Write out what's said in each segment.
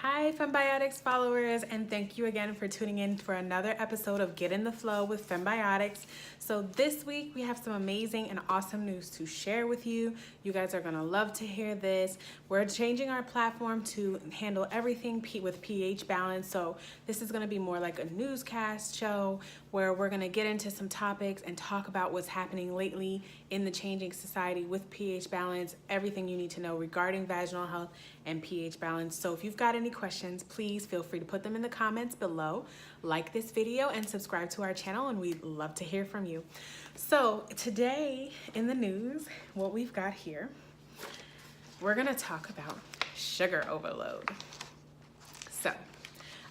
Hi, Fembiotics followers, and thank you again for tuning in for another episode of Get in the Flow with Fembiotics. So this week we have some amazing and awesome news to share with you. You guys are gonna love to hear this. We're changing our platform to handle everything with pH balance. So this is gonna be more like a newscast show where we're gonna get into some topics and talk about what's happening lately in the changing society with pH balance, everything you need to know regarding vaginal health and pH balance. So if you've got any questions, please feel free to put them in the comments below. Like this video and subscribe to our channel, and we'd love to hear from you. So today in the news, what we've got here, we're gonna talk about sugar overload. So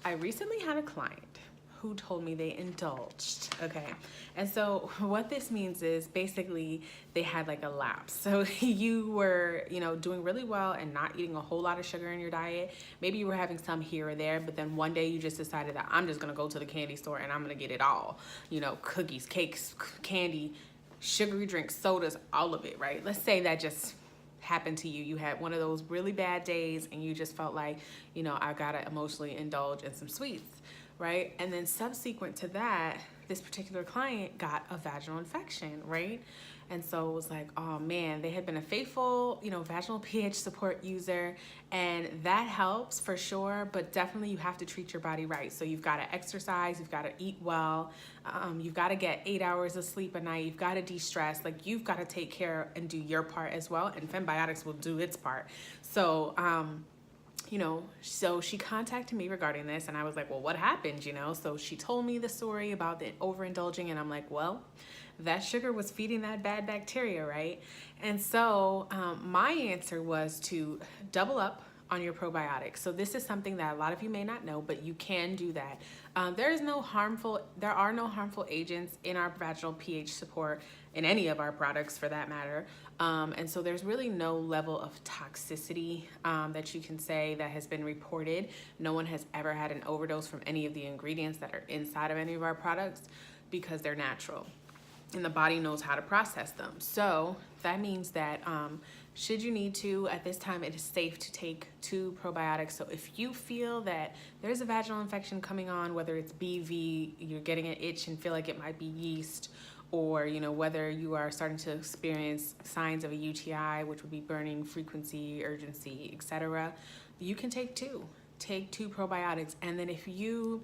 I recently had a client who told me they indulged, okay? And so what this means is basically they had like a lapse. So you were, doing really well and not eating a whole lot of sugar in your diet. Maybe you were having some here or there, but then one day you just decided that I'm just gonna go to the candy store and I'm gonna get it all. Cookies, cakes, candy, sugary drinks, sodas, all of it, right? Let's say that just happened to you. You had one of those really bad days and you just felt like, I gotta emotionally indulge in some sweets. Right? And then subsequent to that, this particular client got a vaginal infection, right? And so it was like, oh man, they had been a faithful, vaginal pH support user, and that helps for sure, but definitely you have to treat your body right. So you've got to exercise, you've got to eat well, you've got to get 8 hours of sleep a night, you've got to de-stress, like you've got to take care and do your part as well, and Fembiotics will do its part. So, so she contacted me regarding this, and I was like, well, what happened, So she told me the story about the overindulging, and I'm like, well, that sugar was feeding that bad bacteria, right? And so my answer was to double up on your probiotics. So this is something that a lot of you may not know, but you can do that. There are no harmful agents in our vaginal pH support, in any of our products for that matter. And so there's really no level of toxicity that you can say that has been reported. No one has ever had an overdose from any of the ingredients that are inside of any of our products because they're natural and the body knows how to process them. So that means that should you need to, at this time, it is safe to take 2 probiotics. So if you feel that there's a vaginal infection coming on, whether it's BV, you're getting an itch and feel like it might be yeast, or whether you are starting to experience signs of a UTI, which would be burning frequency, urgency, etc., you can take 2. Take 2 probiotics. And then if you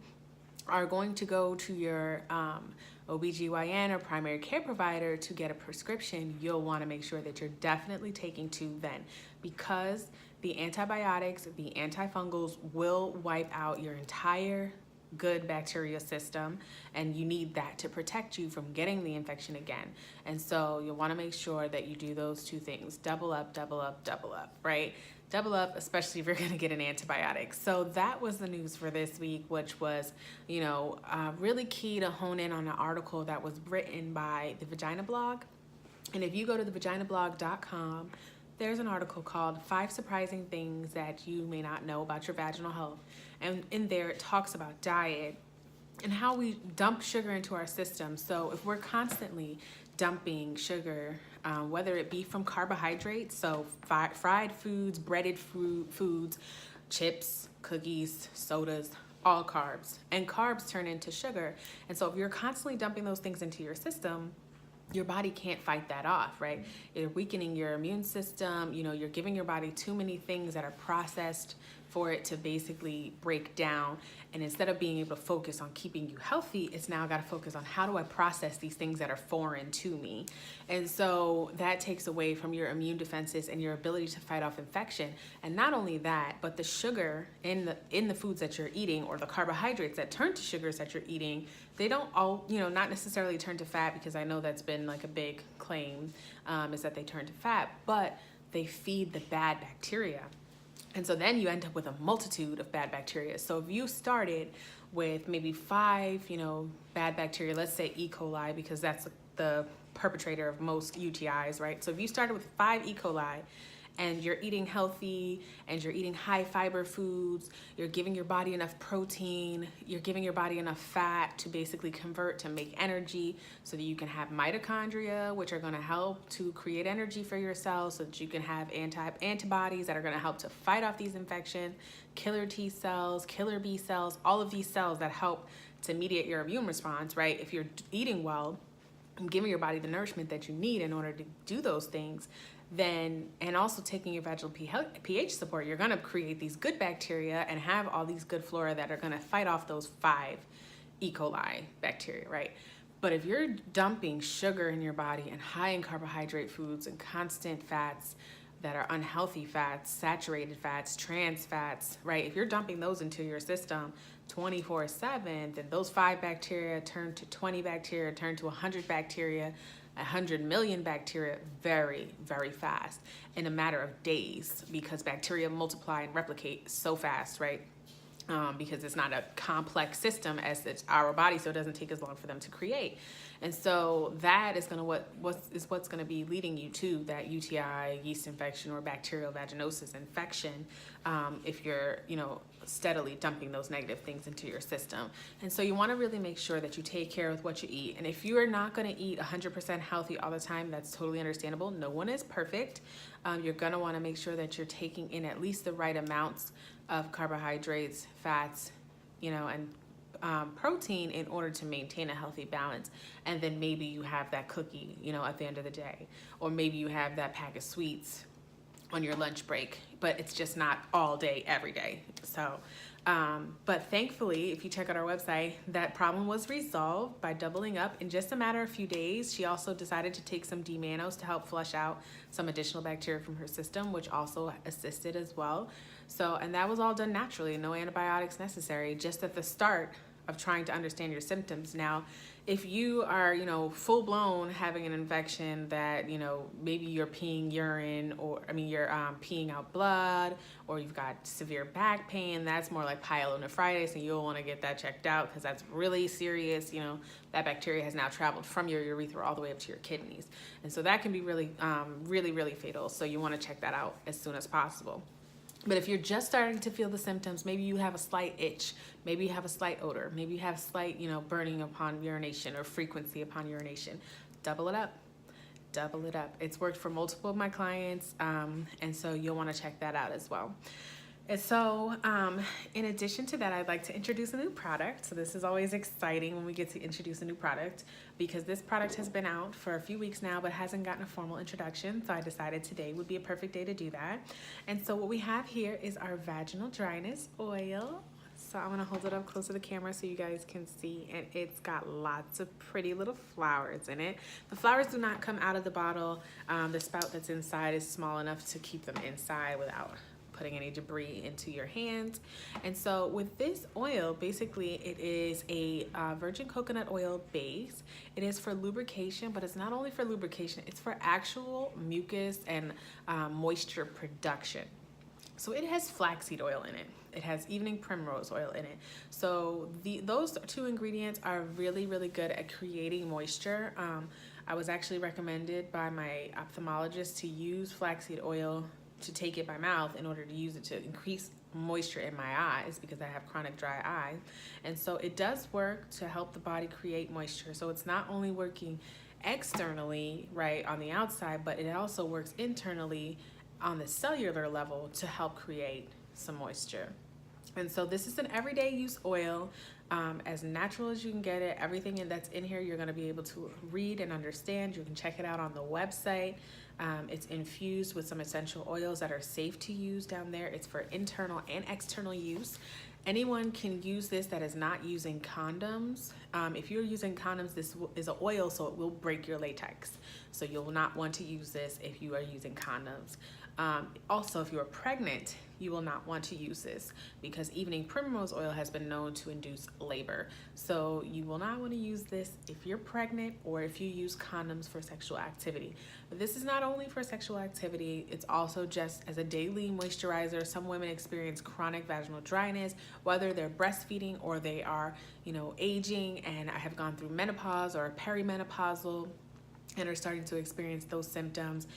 are going to go to your OBGYN or primary care provider to get a prescription, you'll want to make sure that you're definitely taking 2 then, because the antibiotics, the antifungals will wipe out your entire good bacteria system, and you need that to protect you from getting the infection again. And so you'll want to make sure that you do those 2 things. Double up, double up, double up, right? Double up, especially if you're going to get an antibiotic. So that was the news for this week, which was, really key to hone in on an article that was written by the Vagina Blog. And if you go to thevaginablog.com, there's an article called 5 Surprising Things That You May Not Know About Your Vaginal Health. And in there it talks about diet and how we dump sugar into our system. So if we're constantly dumping sugar, whether it be from carbohydrates, so fried foods, breaded foods, chips, cookies, sodas, all carbs. And carbs turn into sugar. And so if you're constantly dumping those things into your system, your body can't fight that off, right? You're weakening your immune system. You're giving your body too many things that are processed for it to basically break down. And instead of being able to focus on keeping you healthy, it's now got to focus on how do I process these things that are foreign to me. And so that takes away from your immune defenses and your ability to fight off infection. And not only that, but the sugar in the foods that you're eating, or the carbohydrates that turn to sugars that you're eating, they don't all, not necessarily turn to fat, because I know that's been like a big claim, is that they turn to fat, but they feed the bad bacteria. And so then you end up with a multitude of bad bacteria. So if you started with maybe 5, bad bacteria, let's say E. coli, because that's the perpetrator of most UTIs, right? So if you started with 5 E. coli and you're eating healthy and you're eating high fiber foods, you're giving your body enough protein, you're giving your body enough fat to basically convert to make energy so that you can have mitochondria, which are going to help to create energy for your cells so that you can have antibodies that are going to help to fight off these infections, killer T cells, killer B cells, all of these cells that help to mediate your immune response, right? If you're eating well and giving your body the nourishment that you need in order to do those things, then, and also taking your vaginal pH support, you're going to create these good bacteria and have all these good flora that are going to fight off those 5 E. coli bacteria, right? But if you're dumping sugar in your body and high in carbohydrate foods and constant fats that are unhealthy fats, saturated fats, trans fats, right? If you're dumping those into your system 24/7, then those 5 bacteria turn to 20 bacteria, turn to 100 bacteria, 100 million bacteria very, very fast in a matter of days, because bacteria multiply and replicate so fast, right? Because it's not a complex system as it's our body, so it doesn't take as long for them to create. And so that is what's going to be leading you to that UTI, yeast infection, or bacterial vaginosis infection, if you're, steadily dumping those negative things into your system. And so you want to really make sure that you take care of what you eat. And if you are not going to eat 100% healthy all the time, that's totally understandable. No one is perfect. You're going to want to make sure that you're taking in at least the right amounts of carbohydrates, fats, and protein in order to maintain a healthy balance. And then maybe you have that cookie, at the end of the day, or maybe you have that pack of sweets on your lunch break, but it's just not all day, every day. So, but thankfully, if you check out our website, that problem was resolved by doubling up in just a matter of a few days. She also decided to take some D-mannose to help flush out some additional bacteria from her system, which also assisted as well. So, and that was all done naturally, no antibiotics necessary, just at the start of trying to understand your symptoms. Now, if you are, full blown having an infection that, maybe you're peeing urine, or you're peeing out blood, or you've got severe back pain, that's more like pyelonephritis, and you'll want to get that checked out because that's really serious. That bacteria has now traveled from your urethra all the way up to your kidneys. And so that can be really, really fatal. So you want to check that out as soon as possible. But if you're just starting to feel the symptoms, maybe you have a slight itch, maybe you have a slight odor, maybe you have slight, burning upon urination or frequency upon urination, double it up. Double it up. It's worked for multiple of my clients, and so you'll want to check that out as well. And so in addition to that, I'd like to introduce a new product. So this is always exciting when we get to introduce a new product, because this product has been out for a few weeks now but hasn't gotten a formal introduction. So I decided today would be a perfect day to do that. And so what we have here is our vaginal dryness oil. So I'm gonna hold it up close to the camera so you guys can see, and it's got lots of pretty little flowers in it. The flowers do not come out of the bottle. The spout that's inside is small enough to keep them inside without putting any debris into your hands. And so with this oil, basically it is a virgin coconut oil base. It is for lubrication, but it's not only for lubrication, it's for actual mucus and moisture production. So it has flaxseed oil in it. It has evening primrose oil in it. So those 2 ingredients are really, really good at creating moisture. I was actually recommended by my ophthalmologist to use flaxseed oil, to take it by mouth in order to use it to increase moisture in my eyes because I have chronic dry eye. And so it does work to help the body create moisture. So it's not only working externally, right, on the outside, but it also works internally on the cellular level to help create some moisture. And so this is an everyday use oil, as natural as you can get it. Everything that's in here you're going to be able to read and understand. You can check it out on the website. It's infused with some essential oils that are safe to use down there. It's for internal and external use. Anyone can use this that is not using condoms. If you're using condoms, this is an oil, so it will break your latex. So you'll not want to use this if you are using condoms. Also, if you are pregnant, you will not want to use this because evening primrose oil has been known to induce labor. So you will not want to use this if you're pregnant or if you use condoms for sexual activity. But this is not only for sexual activity, it's also just as a daily moisturizer. Some women experience chronic vaginal dryness, whether they're breastfeeding or they are, aging and have gone through menopause or perimenopausal and are starting to experience those symptoms,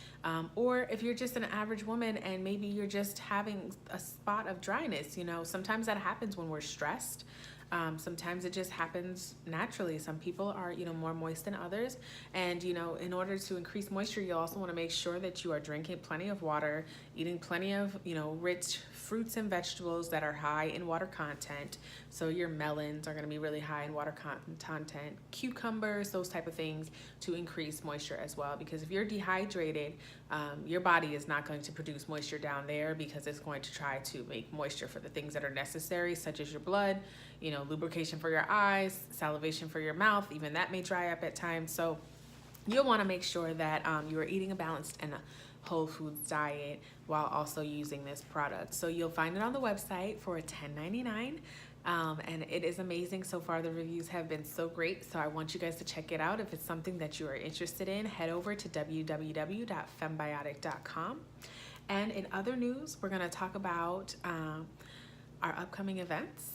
or if you're just an average woman and maybe you're just having a spot of dryness. Sometimes that happens when we're stressed. Sometimes it just happens naturally. Some people are, more moist than others. And, in order to increase moisture, you also want to make sure that you are drinking plenty of water, eating plenty of, rich fruits and vegetables that are high in water content. So your melons are going to be really high in water content, cucumbers, those type of things, to increase moisture as well. Because if you're dehydrated, your body is not going to produce moisture down there, because it's going to try to make moisture for the things that are necessary, such as your blood, lubrication for your eyes, salivation for your mouth. Even that may dry up at times. So you'll want to make sure that you are eating a balanced and a whole foods diet while also using this product. So you'll find it on the website for $10.99. And it is amazing. So far, the reviews have been so great. So I want you guys to check it out. If it's something that you are interested in, head over to www.fembiotic.com. And in other news, we're going to talk about our upcoming events.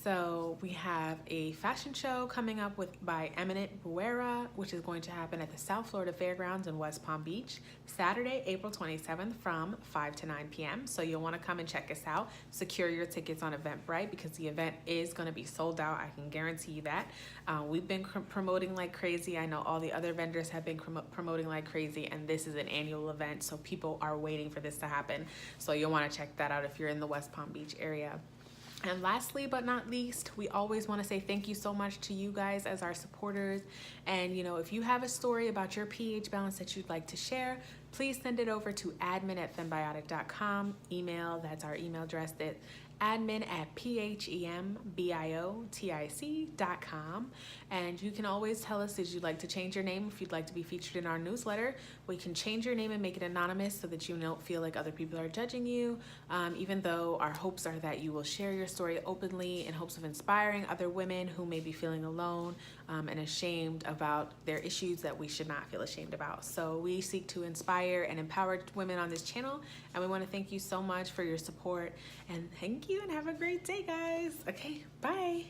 So we have a fashion show coming up by Eminent Buera, which is going to happen at the South Florida Fairgrounds in West Palm Beach, Saturday, April 27th from 5 to 9 p.m. So you'll want to come and check us out. Secure your tickets on Eventbrite, because the event is going to be sold out. I can guarantee you that. We've been promoting like crazy. I know all the other vendors have been promoting like crazy, and this is an annual event, so people are waiting for this to happen. So you'll want to check that out if you're in the West Palm Beach area. And lastly but not least, we always want to say thank you so much to you guys as our supporters. And if you have a story about your pH balance that you'd like to share, please send it over to admin@fembiotic.com. That's our email address. That's admin@phembiotic.com. And you can always tell us if you'd like to change your name, if you'd like to be featured in our newsletter. We can change your name and make it anonymous so that you don't feel like other people are judging you, even though our hopes are that you will share your story openly in hopes of inspiring other women who may be feeling alone and ashamed about their issues that we should not feel ashamed about. So we seek to inspire and empower women on this channel, and we want to thank you so much for your support. And thank you, and have a great day, guys. Okay, bye.